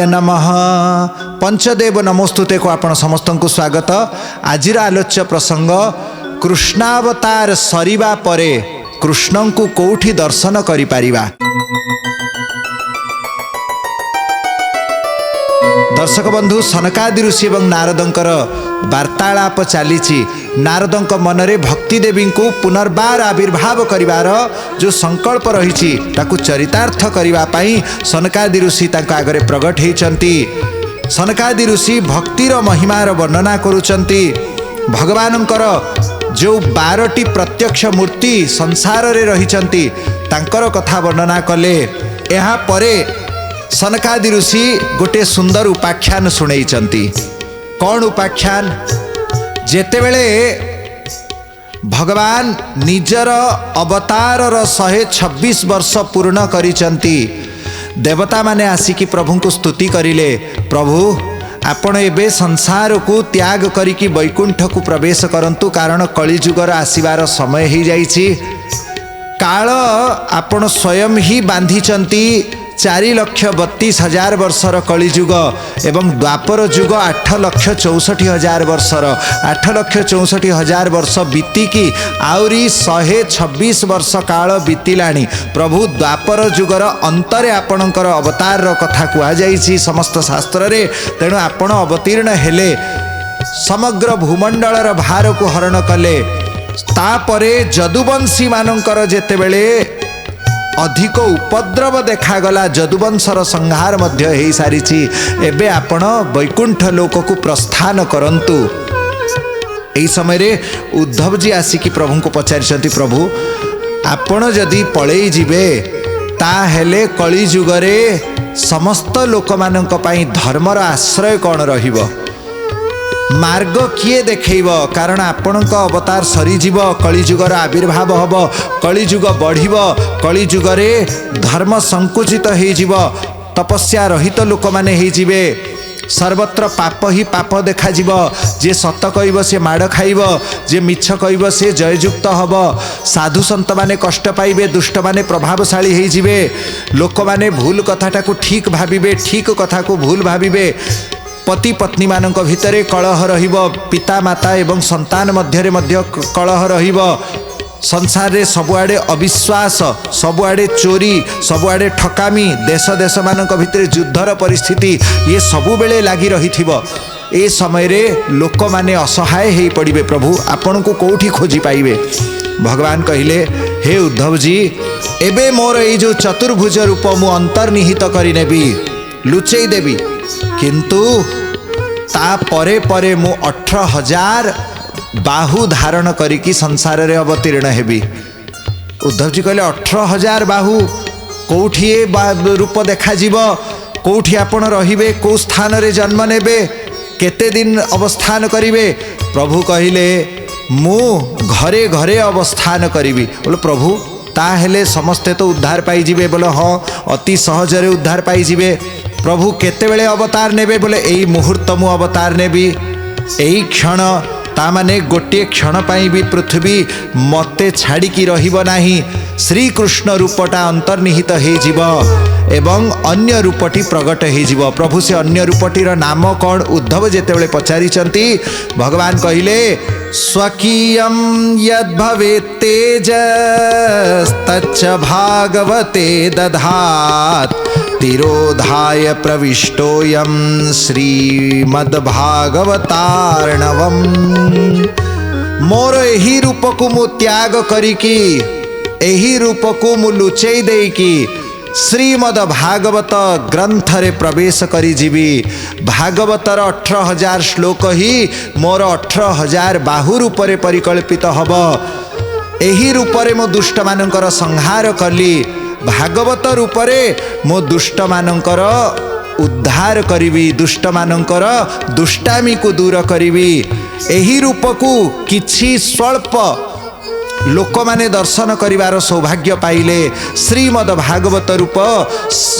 नमः। पंचदेव नमोस्तुते को आपण समस्त को स्वागत। आजिर आलोच्य प्रसंग कृष्णावतार सरिबा परे कृष्ण को कोठी दर्शन करि पारिबा। दर्शक बंधु, सनकादि ऋषि एवं नारदंकर वार्तालाप चली। नारदंक मनरे भक्ति देवी को पुनर्बार आविर्भाव करिवार जो संकल्प रही ताकू चरितार्थ करिवा पाई सनकादि ऋषि तांका आगरे प्रगट होइचंती। सनकादि ऋषि भक्तिर महिमार वर्णना करुचंती। भगवानंकर जो 12टी प्रत्यक्ष मूर्ति संसार रे रहिचंती तांकर कथा वर्णना कले। यहाँ परे सनकादि ऋषि गोटे सुंदर उपाख्यान सुनैचंती। कौन उपाख्यान? जेतेबेले भगवान निजर अवतारर 126 वर्ष पूर्ण करिचंती, देवता माने आसिकी प्रभु को स्तुति करिले। प्रभु आपण एबे संसार को त्याग करिकी वैकुंठ को प्रवेश करंतु, कारण कलिजुगर आसीबार समय ही जाइछि। काल आपण स्वयं ही बांधिचंती 4,32,000 वर्षर कलिजुग एवं द्वापर जुग 8,64,000 वर्षर। 8,64,000 वर्ष बीतिकी आउरी 126 वर्ष काल बीतिलाणी। प्रभु द्वापर जुगर अंतरे आपणकर अवतार कथा कुआ जाइछि समस्त शास्त्र रे। तेणु आपण अवतीर्ण हेले, समग्र भूमंडलर भार को हरण कले। तापरे जदुवंशी मानकर जेतेबेले अधिक उपद्रव देखागला, जदुवंशर संहार मध्य हो सारी। एबे आपण वैकुंठ लोक को प्रस्थान करंतु। एई समय रे उद्धव जी आसिकी प्रभु को पचारिछंती, प्रभु आपण जदि पळेई जिबे ताहेले कली जुगरे समस्त लोक मानक पई धर्मर आश्रय कौन रहिबो? मार्ग किए देखैब? कारण आपणक अवतार सरीजीव, कलिजुगर आविर्भाव हब, कलिजुग बढ़िब, कलिजुगरे धर्म संकुचित होइजिब, तपस्या रहित लोक माने होइजिबे, सर्वत्र पाप ही पाप देखाजिब। जे सत कहब से माड़ खाइब, जे मिछ कहब से जययुक्त हब। साधु संत माने कष्ट पाइबे, दुष्ट माने प्रभावशाली होइजिबे। लोक माने भूल कथाटा को ठीक भाबिबे, ठीक कथा को भूल भाबिबे। पति पत्नी मानक भितरे कलह रहिब, पिता माता एवं संतान मध्य कलह रहिब। संसार रे सबुआडे अविश्वास, सबुआडे चोरी, सबुआडे ठकामी, देश देश मानक भितरे युद्धर परिस्थिति ये सबु बेले लागी रहिथिबो। ए समय रे लोक माने असहाय हेई पड़िबे। प्रभु आपण को कोठी खोजी पाइबे? भगवान कहिले, हे उद्धव जी, एबे मोर ए जो चतुर्भुज रूप मु अंतर्निहित करि नेबी, लुचेई देबी, किंतु ता परे परे मु 18,000 बाहु धारण करिकी संसार रे अवतीर्ण हेबी। उद्धव जी कहले, 18,000 बाहु कोठी रूप देखा जीव? कोठी आपण रहिबे? को स्थान रे जन्म नेबे? केते दिन अवस्थान करिवे? प्रभु कहिले, मु घरे घरे अवस्थान करिवी। बोले प्रभु ताहेले समस्ते तो उद्धार पाई जिवे? बोले हाँ, अति सहज रे उद्धार पाई जिवे। प्रभु केतेबेले अवतार नेबे? बोले एई मुहूर्त मु अवतार नेबी, एई क्षण। ता माने गोटे क्षण पाई भी पृथ्वी मते छाड़ी की रहिबो नाही। श्री कृष्ण रूपटा अंतर्निहित हे जीव एवं अन्य रूपटी प्रगट हे जीव। प्रभु से अन्य रूपटीर नाम कौन? उद्धव जेतेबेले पचारिचंती, भगवान कहिले, स्वकीयं यद्भवेत् तेजस् तच्च भागवते दधात्, तिरोधाय प्रविष्टोयं श्रीमद्भागवतार्णवम्। मोर एही रूप को मु त्याग करिकी, एही रूप को मु लुचेई देइकी श्रीमद भागवत ग्रंथ रे प्रवेश करी जीवी। भागवतर 18,000 श्लोक ही मोर 18,000 बाहु रूप रे परिकल्पित हब। एही रूप रे मो दुष्ट मानकर संहार कली। भागवत रूपरे मो दुष्ट मानकर उद्धार करिवी, दुष्ट मानकर दुष्टामी को दूर करिवी। एही रूप को किछि स्वल्प लोक माने दर्शन करिवार सौभाग्य पाइले। श्रीमद भागवत रूप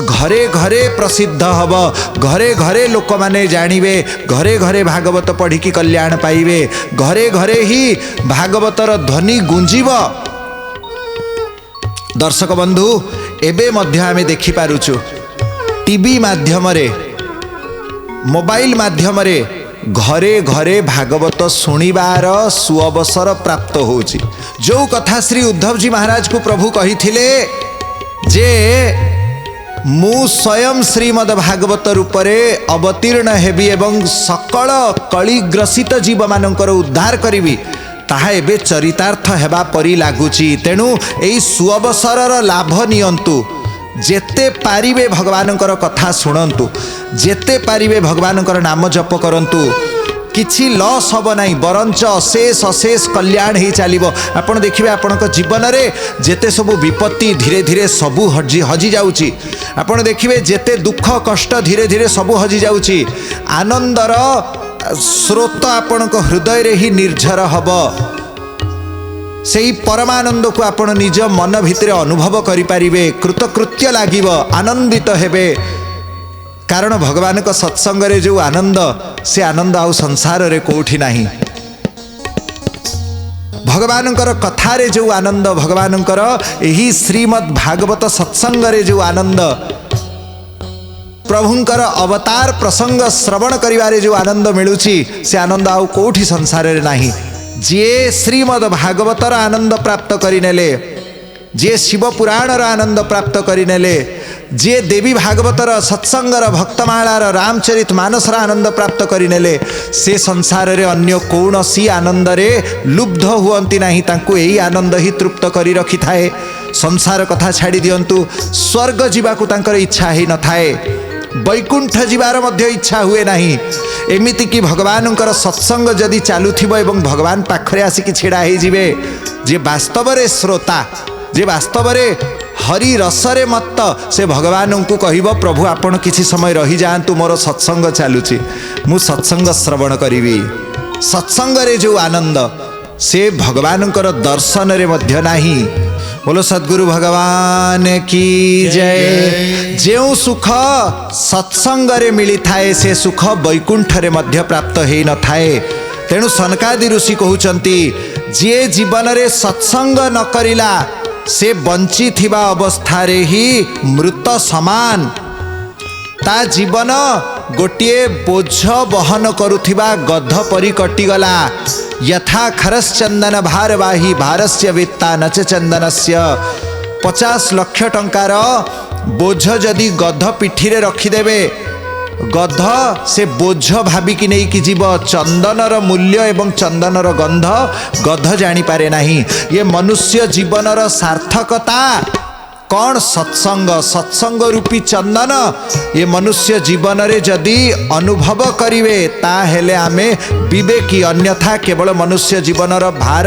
घरे घरे प्रसिद्ध हब, घरे घरे लोक माने जानिबे, घरे घरे भागवत पढ़िकी कल्याण पाइबे, घरे घरे ही भागवतर ध्वनि गुंजिब। दर्शक बंधु, एबे मध्य आमे देखि पारुछु टीवी माध्यम रे मोबाइल माध्यम रे घरे घरे भागवत शुणिबार सुअवसर प्राप्त होची। जो कथा श्री उद्धव जी महाराज को प्रभु कही थिले जे मु स्वयं श्रीमद भागवत रूपरे अवतीर्ण हेबी एवं सकल कलिग्रसित जीव मानकर उद्धार करिवि, ताहा एबे चरितार्थ हेबा परि लागुची। तेणु एई सुअवसरर लाभ नियंतु, जेते पारिबे भगवानकर कथा शुणंतु, जेते पारिबे भगवानकर नाम जप करंतु, किछि लॉस हब नहीं, बरंच अशेष अशेष कल्याण ही चलिबो। आपण देखिबे आपणक जीवन रे जेते सबु विपत्ति धीरे धीरे सबु हजी जाउची, आपण देखिबे जेते दुख कष्ट धीरे धीरे सबु हजी जाउची, आनंदर स्रोत आपणक हृदय रे ही निर्झर हब। सेही परमानंद को आपण निज मन भितरे अनुभव करि पारिबे, कृतकृत्य लागिब, आनंदित हेबे। कारण भगवान को सत्संग रे जो आनंद, से आनंद आउ संसार रे कोठी नहीं। भगवानकर कथा रे जो आनंद, भगवानकर एही श्रीमद् भागवत सत्संग रे जो आनंद, प्रभुंकर अवतार प्रसंग श्रवण करिवारे जो आनंद मिलुची, से आनंद आउ कोठी संसार रे नहीं। जे श्रीमद् भागवतर आनंद प्राप्त करिनेले, जे शिव पुराणर आनंद प्राप्त करिनेले, जे देवी भागवतर सत्संगर भक्तमाଳାର रामचरित मानसर आनंद प्राप्त करिनेले, से संसार रे अन्य कौनसी आनंद रे लुब्ध हुअंती नहीं, तांको एही आनंद ही तृप्त करी रखि थाए। संसार कथा छाड़ी दियंतु, स्वर्ग जीवाकू तांकर इच्छा ही न थाए, वैकुंठ जीवार मध्य इच्छा हुए नहीं। एमिति कि भगवानकर सत्संग जदि चालुथिबो एवं भगवान पाखरे आसिकी छिड़ा ही जिवे, जे वास्तव रे श्रोता, जे वास्तव रे हरि रसरे मत्त, से भगवान को कहब प्रभु आपण किछि समय रही जातु, मोर सत्संग चालुची, मु सत्संग श्रवण करिवि। सत्संग रे जो आनंद, से भगवानकर दर्शन रे मध्य नाही। बोलो सद्गुरु भगवान की जय। जो सुख सत्संग रे मिली थाए, से सुख वैकुंठ रे मध्य प्राप्त हे न थाए। तेणु सनकादि ऋषि कहउचंती, जे जीवन रे सत्संग न करिला, से बंची थिबा अवस्था रे ही मृत समान। ता जीवन गोटिए बोझ बहन करुथिबा गध परी कटिगला। यथा खरश्चंदन भारवाही भारस्य वित्ता नच चंदनस्य। 50 लाख टंकार बोझ जदि गध पिठी रे रखिदेवे, गध से बोझ भाविकी नहीं कि जीव, चंदनर मूल्य एवं चंदनर गंध गध जानी पारे नहीं। ये मनुष्य जीवनर सार्थकता कौन? सत्संग, सत्संग रूपी चंदन ये मनुष्य जीवन रे जदि अनुभव करिवे, ताहेले आमे विवेकी। अन्यथा केवल मनुष्य जीवनर भार,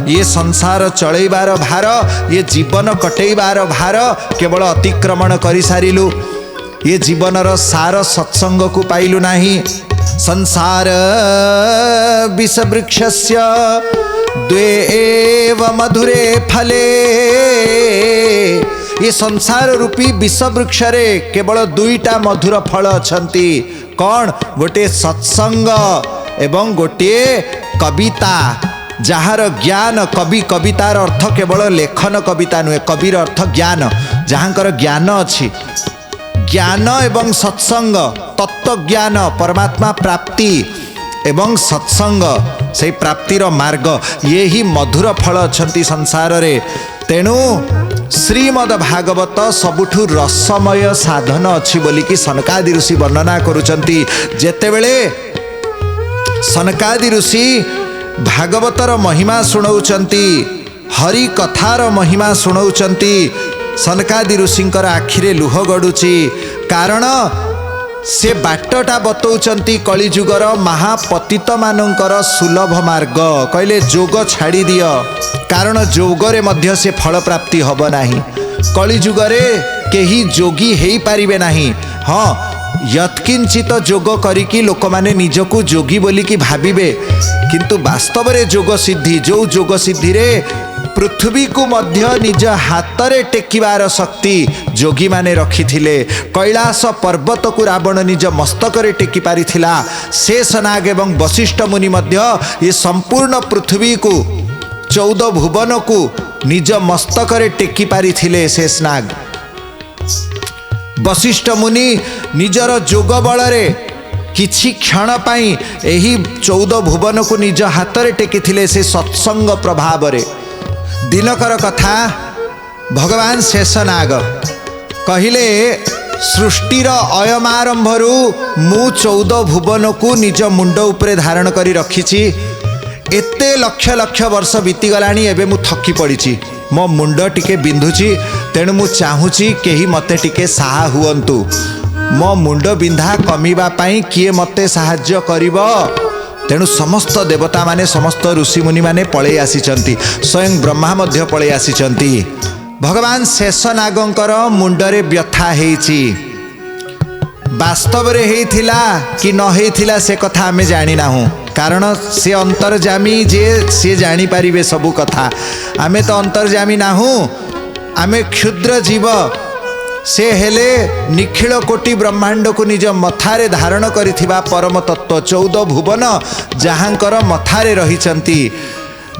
ये संसार चलैबार भार, ये जीवन कटैबार भार केवल अतिक्रमण करि सारिलु। ये जीवनर सार सत्संग को पाइलु नाही। संसार विषवृक्षस्य द्वे एव मधुरे फले। ये संसार रूपी विषवृक्ष रे केवल दुईटा मधुर फल अछंती। कौन? गोटे सत्संग एवं गोटे कविता। जहार ज्ञान, कवि कवितार अर्थ केवल लेखन कविता नुहे, कविर अर्थ ज्ञान। जहाँकर ज्ञान अच्छी, ज्ञान एवं सत्संग, तत्व ज्ञान, परमात्मा प्राप्ति एवं सत्संग, से प्राप्तिर मार्ग, ये ही मधुर फल अछंती संसार रे। तेणु श्रीमद् भागवत सबुठु रसमय साधन अच्छी बोली कि सनकादि ऋषि वर्णना करुचंती। जेतेबेले सनकादि ऋषि भागवतर महिमा शुणाउचंती, हरि कथार महिमा शुणाउचंती, सनकादि ऋषिंकर आखिरे लुह गड़ुची। कारण से बाटटा बतौचंती कलिजुगर महापतित मानकर सुलभ मार्ग। कहले जोग छाड़ी दियो, कारण जोगरे मध्य से फल प्राप्ति हब नाही। कलिजुगरे केही जोगी हेई पारिबे नाही। हाँ, यत्किंचित जोग करिकी लोक माने निजकू जोगी बोली कि भाबिबे, किंतु वास्तव रे जोग सिद्धि, जो जोग सिद्धि रे पृथ्वी को मध्य निज हातरे टेकिबार शक्ति जोगी माने रखिथिले। कैलास पर्वत को रावण निज मस्तक रे टेकी पारिथिला। शेषनाग एवं वशिष्ठ मुनि मध्य ये संपूर्ण पृथ्वी को, 14 भुवन को निज मस्तक रे टेकी पारिथिले। शेषनाग, वशिष्ठ मुनि निजर जोग बल रे किछि क्षण पाई एही 14 भुवन को निज हाथ रे टेकिथिले से सत्संग प्रभाव रे। दिनकर कथा भगवान शेषनाग कहिले सृष्टिर अयमारंभरू मु 14 भुवन को निज मुंड उपरे धारण करी रखिछि। एते लक्ष लक्ष वर्ष बीती गलानी एबे मु थकी पड़िछि, मो मुंड टिके बिंधुछि, तेणु मु चाहूछि केही मते टिके साहा हुअन्तु। मो मुंड बिंधा कमिबा पाई किए मते साहाय्य करिवो। तेणु समस्त देवता माने समस्त ऋषि मुनि माने पळे आसीचंती, स्वयं ब्रह्मा मध्य पळे आसीचंती। भगवान शेषनागंकर मुंडरे व्यथा हेछि। वास्तव रे हेइथिला कि न हेइथिला से कथा आमे जानि नाहु, कारण से अंतर्जामी जे से जानी पारिबे सबु कथा। आमे तो अंतर्जामी नाहु, आमे क्षुद्र जीव। से हेले निखिल कोटि ब्रह्मांड को निज मथारे धारण करिथिबा परम तत्व 14 भुवन जहाँकर मथारे रहिचंती,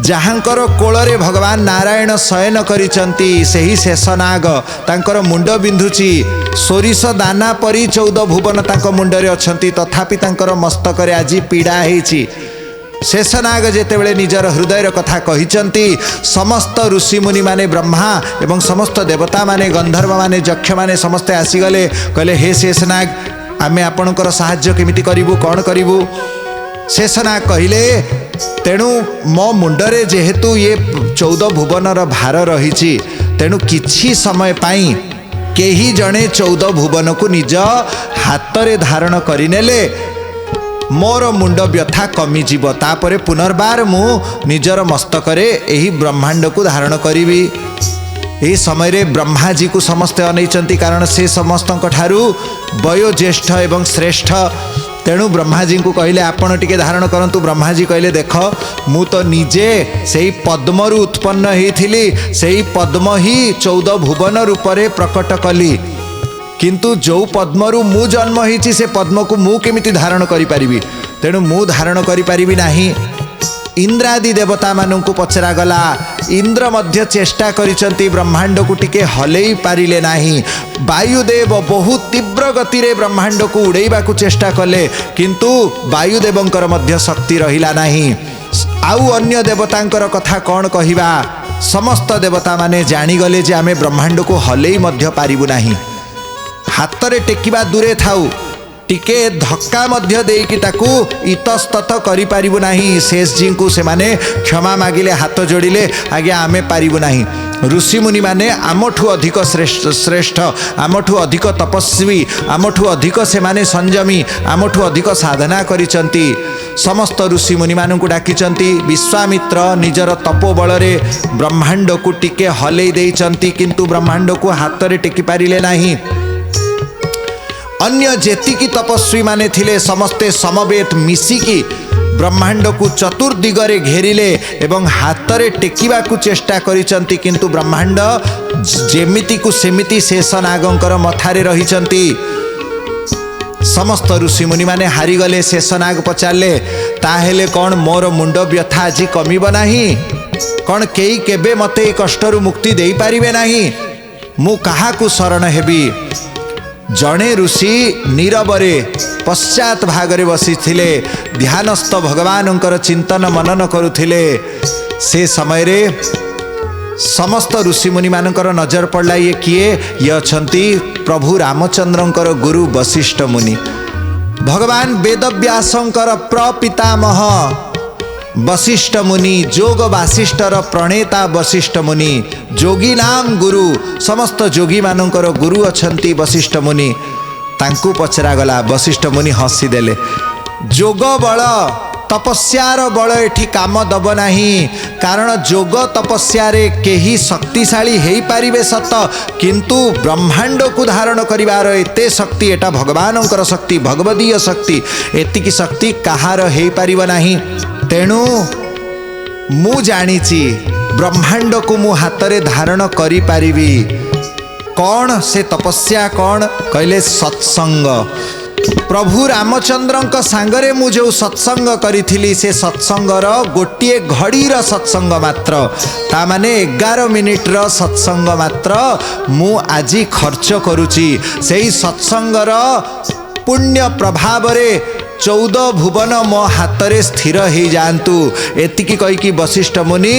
जहाँकर कोଳରେ भगवान नारायण शयन करिचंती। सेही शेषनाग तांकर मुंड बिंधुची, सोरिष दाना परी 14 भुवन तांक मुंडरे अछंती, तथापि तांकर मस्तकरे आजी पीड़ा हेछि। शेषनाग जेतेबेले निजर हृदयर कथा कहिचंती, समस्त ऋषि मुनि माने ब्रह्मा एवं समस्त देवता माने गंधर्व माने यक्ष माने समस्ते आसीगले, कहले हे शेषनाग आमे आपणकर साहाय्य केमिति करिवु, कौन करिवु? शेषनाग कहिले तेणु मो मुंडरे जेहेतु ये 14 भुवनर भार रहिछि, तेणु किछि समय पाई केही जणे 14 भुवन को निज हातरे धारण करिनेले मोर मुंड व्यथा कमी जीव। तापरे पुनर्बार मु निजर मस्तकरे एही ब्रह्मांड को धारण करिवि। एही समय रे ब्रह्मा जी को समस्ते अनैचंती, कारण से समस्तक ठारू वयोज्येष्ठ एवं श्रेष्ठ। तेणु ब्रह्मा जी को कहले आपण टिके धारण करंतु। ब्रह्मा जी कहले देख मु तो निजे सेही पद्मरु उत्पन्न हेइथिली, सेही पद्म ही 14 भुवन रूपरे प्रकट कली, किंतु जो पद्मरु मु जन्म होइछि से पद्म को मु केमिति धारण करि परिबि? तेणु मु धारण करि परिबि नाही। इंद्रादि देवता मानंकु पचरा गला, इंद्र मध्य चेष्टा करिसंती, ब्रह्मांड को टिके हलेई पारिले नाही। वायुदेव बहुत तीव्र गति रे ब्रह्मांड को उड़ेइबा को चेष्टा कले, किंतु वायुदेवंकर मध्य शक्ति रहिला नाही। आउ अन्य देवतांकर कथा कौन कहिबा? समस्त देवता माने जानी गले जे आमे ब्रह्मांड को हलेई मध्य पारिबु नाही। हातरे टेकिबा दूरे थाउ, टिके धक्का मध्य देकी ताकू इतस्तत करि पारिबु नाही। शेष जी को से माने क्षमा मागिले, हाथ जोड़िले, आज्ञा आमे पारिबु नाही। ऋषि मुनि माने आमठु अधिक श्रेष्ठ, आमठु अधिक तपस्वी, आमठु अधिक से माने संयमी, आमठु अधिक साधना करिचंती। समस्त ऋषि मुनि मानंकु डाकिचंती। विश्वामित्र निजर तपोबल रे ब्रह्मांड को टिके हलेई देइचंती, किंतु ब्रह्मांड को हाथ रे टेकी पारिले नाही। अन्य जेतिकी तपस्वी माने थिले समस्ते समवेत मिसिकी ब्रह्मांड को चतुर्दिगरे घेरिले एवं हातरे टेकिबा को चेष्टा करिचंती, किंतु ब्रह्मांड जेमिति को सेमिति शेषनागंकर मथारे रहिचंती। समस्त ऋषि मुनि माने हारिगले। शेषनाग पचारले ताहेले कौन मोर मुंड व्यथा आज कमिब नाही? कौन केई केबे मते कष्टरु मुक्ति देई पारिबे नाही? मु काहाकु शरण हेबी? जड़े ऋषि नीरवरे पश्चात भागरे बसी थिले, ध्यानस्थ भगवानंकर चिंतन मनन करुथिले। से समय रे समस्त ऋषि मुनि मानकर नजर पड़ला, ये किए? ये अछंती प्रभु रामचंद्रंकर गुरु वशिष्ठ मुनि। भगवान वेदव्यासंकर प्रपितामह वशिष्ठ मुनि, जोग वासिष्ठर प्रणेता वशिष्ठ मुनि, जोगी नाम गुरु, समस्त जोगी मानंकर गुरु अछंती वशिष्ठ मुनि। तांकु पचरा गला, वशिष्ठ मुनि हसी देले। जोग बल तपस्यार बल एठी काम दब नाही, कारण जोग तपस्यार केही शक्तिशाली हेई पारिबे सत, किंतु ब्रह्मांड को धारण करिवार एते शक्ति, एटा भगवानंकर शक्ति, भगवदीय शक्ति, एतिकी शक्ति कहार हेई पारिबो नाही। तेणु मु जानिछि ब्रह्मांड को मु हातरे धारण करि पारिबी। कौन से तपस्या? कौन कहले? सत्संग। प्रभु रामचंद्रंक सांगरे मु जो सत्संग करिथिली, से सत्संगर गोटिए घड़ीर सत्संग मात्र, ता माने 11 मिनिटर सत्संग मात्र मु आजी खर्च करुची। सेही सत्संगर पुण्य प्रभाव रे 14 भुवन मो हाथ रे स्थिर हो जातु। एतिकी कहीकि वशिष्ठ मुनि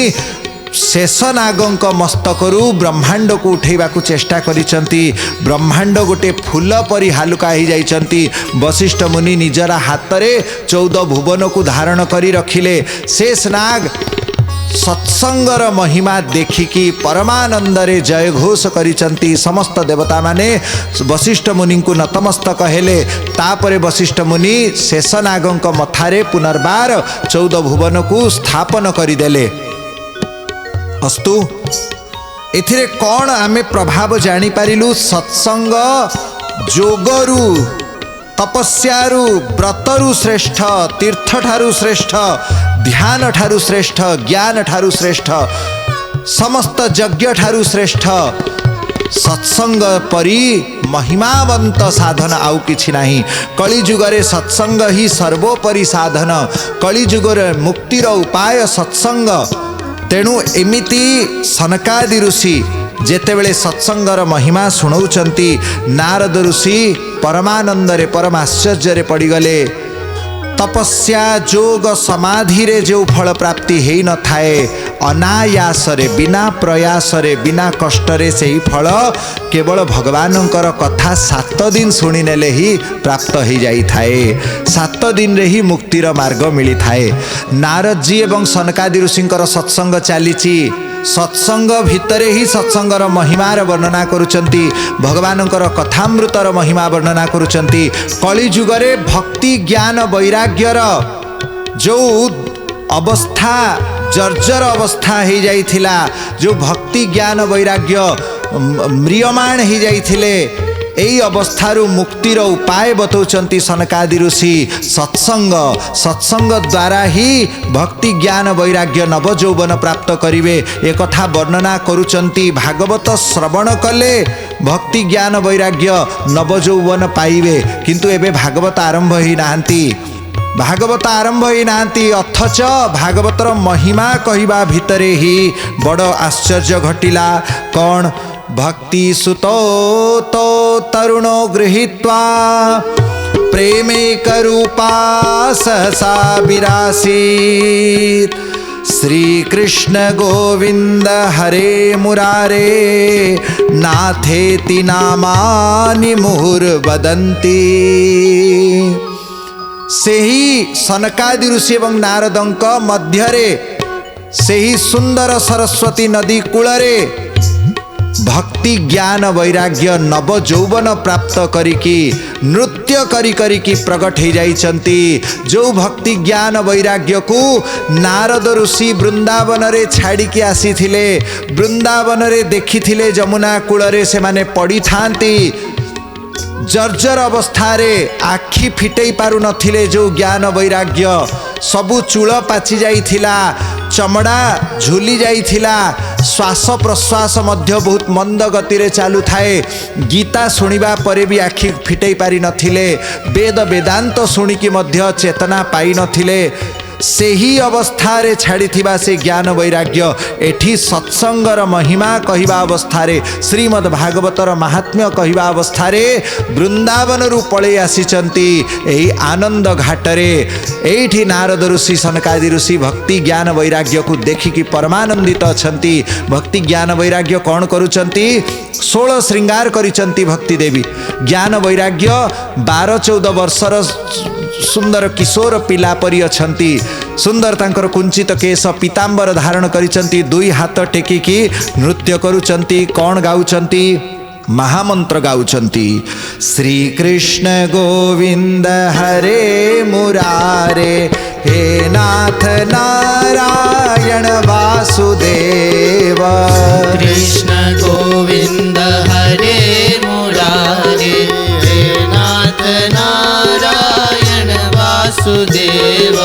शेषनागों मस्तकरू ब्रह्मांड को उठेबा को चेष्टा करिसंती। ब्रह्मांड गोटे फूल परी हालुका हो जाइछंती। वशिष्ठ मुनि निजर हाथ रे 14 भुवन को धारण करी रखिले। शेषनाग सत्संगर महिमा देखिकी परमानंद रे जय घोष करिसंती। समस्त देवता माने वशिष्ठ मुनि को नतमस्तक हेले। तापरे वशिष्ठ मुनि शेषनागों मथारे पुनर्बार 14 भुवन को स्थापन करिदेले। अस्तु एथिरे कौन आमे प्रभाव जानी पारिलु? सत्संग जोगरु तपस्यारु व्रतरु श्रेष्ठ, तीर्थ ठारु श्रेष्ठ, ध्यान ठारु श्रेष्ठ, ज्ञान ठारु श्रेष्ठ, समस्त यज्ञ ठारु श्रेष्ठ सत्संग परी महिमावंत साधन आउ किछि नाही। कलिजुगरे सत्संग ही सर्वोपरि साधन। कलिजुगरे मुक्तिर उपाय सत्संग। तेणु एमिति सनकादि ऋषि जेतेबेले सत्संगर महिमा शुणाउचंती, नारद ऋषि परमानंदरे परमाश्चर्य रे पड़गले। तपस्या जोग समाधि रे जो फल प्राप्ति हेई न थाए, अनायास रे बिना प्रयास रे बिना कष्ट रे सेही फल केवल भगवानंकर कथा 7 दिन सुनी नेले ही प्राप्त हो जाई थाए। 7 दिन रे ही मुक्तिर मार्ग मिली थाए। नारद जी एवं सनकादि ऋषिंकर सत्संग चलीची। सत्संग भितरे ही सत्संगर महिमार वर्णना करुचंती। भगवानंकर कथामृतर महिमा वर्णना करुचंती। कलिजुगरे भक्ति ज्ञान वैराग्यर जो अवस्था जर्जर अवस्था हो जाइथिला, जो भक्ति ज्ञान वैराग्य म्रियमाण हो जाइथिले, एई अवस्थारु मुक्तिर उपाय बतौचंती सनकादि ऋषि। सत्संग, सत्संग द्वारा ही भक्ति ज्ञान वैराग्य नव यौवन प्राप्त करिवे एक कथा वर्णना करुचंती। भागवत श्रवण कले भक्ति ज्ञान वैराग्य नव यौवन पाइबे, किंतु एबे भागवत आरंभ ही नाहंती। भागवत आरंभ ही नाहंती, अथच भागवतर महिमा कहिबा भितरे ही बड़ आश्चर्य घटिला। कौन? भक्ति सुतो तो तरुणो गृहीत्वा प्रेमेक रूपा सहसा विरासीत्। श्री कृष्ण गोविंद हरे मुरारे नाथेति नामानि मुहुर्वदन्ति। सेही सनकादि ऋषि एवं नारदंक मध्यरे सेही सुंदर सरस्वती नदी कूलरे भक्ति ज्ञान वैराग्य नव यौवन प्राप्त करिकी नृत्य करिकी प्रकट हो जाइछंती। जो भक्ति ज्ञान वैराग्य को नारद ऋषि वृंदावन रे छाड़ी के आसी थिले, वृंदावन रे देखी थिले जमुना कूलरे से माने पड़ी थांती। जर्जर अवस्था रे आखि फिटई पारु नथिले। जो ज्ञान वैराग्य सबु चूल पाची जाइथिला, चमड़ा झुली जाइथिला, श्वास प्रश्वास मध्य बहुत मंद गति रे चालू थाए। गीता सुनिबा परे भी आखि फिटई पारि नथिले। वेद वेदांत सुनिकी मध्य चेतना पाई नथिले। सेही अवस्था रे छाड़ी थिबा से ज्ञान वैराग्य एठी सत्संगर महिमा कहिबा अवस्था रे, श्रीमद् भागवतर महात्म्य कहिबा अवस्था रे वृंदावन रु पळे आसीचंती। एही आनंद घाट रे एठी नारद ऋषि सनकादि ऋषि भक्ति ज्ञान वैराग्य को देखिकी परमानंदित अछंती। भक्ति ज्ञान वैराग्य कौन करुचंती? 16 श्रृंगार करिचंती भक्ति देवी। ज्ञान वैराग्य 12-14 वर्षर सुंदर किशोर पिला परी अछंती। सुंदर तांकर कुंचित केश पीतांबर धारण करिचंती। 2 हाथ टेकिकी नृत्य करुचंती। कौन गाउचंती? महामंत्र गाउचंती। श्री कृष्ण गोविंद हरे मुरारे हे नाथ नारायण वासुदेव। कृष्ण गोविंद हरे मुरारे हे नाथ नारायण वासुदेव।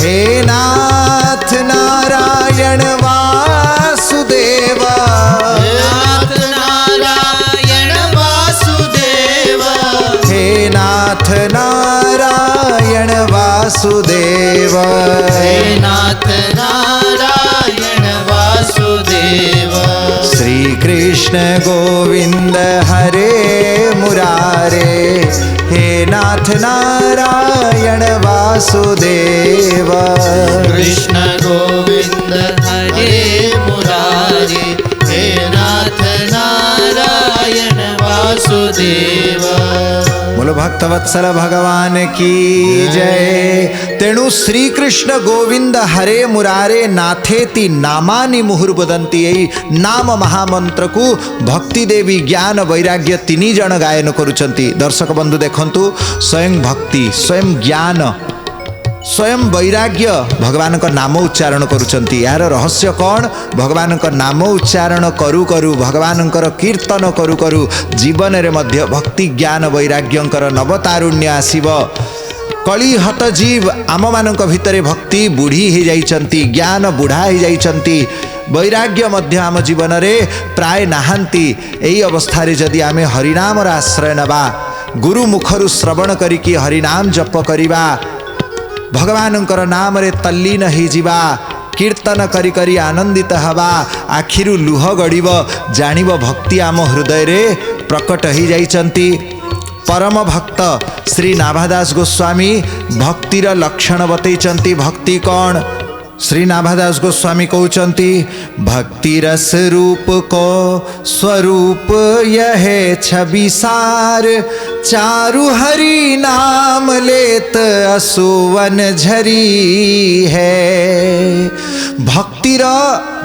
हे नाथ नारायण वासुदेव। नाथ नारायण वासुदेव। हे नाथ नारायण वासुदेव। हे नाथ नारायण वासुदेव। श्री कृष्ण गोविंद हरे मुरारे हे नाथ नारायण वासुदेव। कृष्ण गोविंद हरे मुरारी, हे नाथ नारायण वासुदेव। बोलो भक्तवत्सल भगवान की जय। तेणु श्रीकृष्ण गोविंद हरे मुरारे नाथेति नामानि मुहुर्वदन्ति। यही नाम महामंत्र को भक्ति देवी ज्ञान वैराग्य तीन जन गायन करुचंती। दर्शक बंधु देखंतु, स्वयं भक्ति, स्वयं ज्ञान, स्वयं वैराग्य भगवान का नाम उच्चारण करुचंती। यार रहस्य कौन? भगवान का नाम उच्चारण करू करू, भगवान कीर्तन करू करू जीवन रे मध्य भक्ति ज्ञान वैराग्यंकर नवतारुण्य आसीब। कलिहत जीव आम मानक भितरे भक्ति बुढ़ी हो जाइछंती, ज्ञान बुढ़ा हो जाइछंती, वैराग्य मध्य आम जीवन रे प्राय नाहांती। एई अवस्था रे जदि आमे हरिनाम आश्रय नबा, गुरु मुखरु श्रवण करिकी हरिनाम जप करिबा, भगवानंकर नाम रे तल्लीन ही जीवा, कीर्तन करी करी आनंदित हवा, आखिरु लुह गड़िब, जानिब भक्ति आम हृदय रे प्रकट ही जाइछंती। परम भक्त श्री नाभादास गोस्वामी भक्तिर लक्षण बतैचंती। भक्ति कौन? श्री नाभादास गोस्वामी कहउचंती, भक्ति रस रूप को स्वरूप यह छवि सार, चारु हरि नाम लेत असुवन झरी है। भक्तिर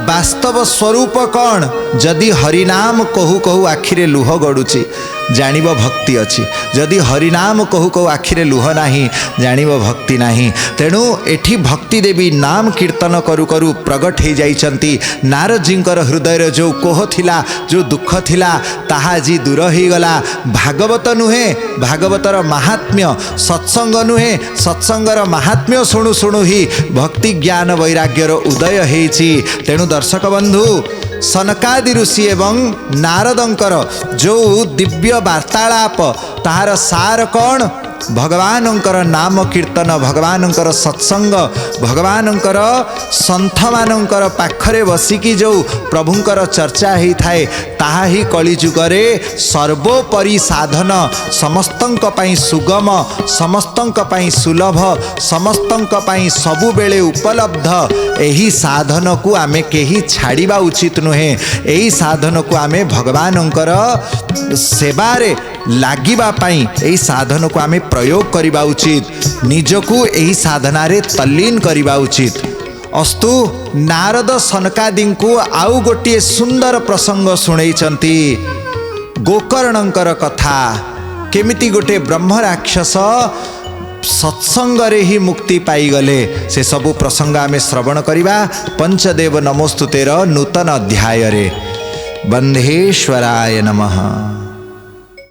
वास्तव स्वरूप कौन? जदि हरिनाम कहू कहू आखिरे लुह गड़ुची, जानिब भक्ति अच्छी। जदि हरिनाम कहू कहू आखिरे लुह नाही, जानिब भक्ति नाही। तेणु एठी भक्ति देवी नाम कीर्तन करू करू प्रगट हो जाइछंती। नारद जींकर हृदय जो कोह थिला, जो दुख थिला, ताहा जी दूर हो गला। भागवत नुहे, भागवतर महात्म्य, सत्संग नुहे, सत्संगर महात्म्य शुणु शुणु ही भक्ति ज्ञान वैराग्यर उदय हेछि। तेणु दर्शक बंधु, सनकादि ऋषि एवं नारदंकर जो दिव्य वार्तालाप, ताहार सार कौन? भगवानंकर नाम कीर्तन, भगवानंकर सत्संग, भगवानंकर संथ मानंकर पाखरे बसिकी जो प्रभुंकर चर्चा ही थाए, ताहा ही कलिजुगरे सर्वोपरि साधन, समस्तंक पई सुगम, समस्तंक पई सुलभ, समस्तंक पई सबु बेले उपलब्ध। एही साधन को आमे केही छाड़िबा उचित नुहे। एही साधन को आमे भगवानंकर सेवारे लागिबा पाई एही साधन को आमे प्रयोग करिबा उचित, निजकू एही साधना रे तल्लीन करिबा उचित। अस्तु, नारद सनकादि को आउ गोटे सुंदर प्रसंग सुनैचंती। गोकर्णंकर कथा, केमिति गोटे ब्रह्म राक्षस सत्संग रे ही मुक्ति पाई गले, से सबु प्रसंग आमे श्रवण करिबा पंचदेव नमोस्तुतेर नूतन अध्याय रे। बंधेश्वराय नमः।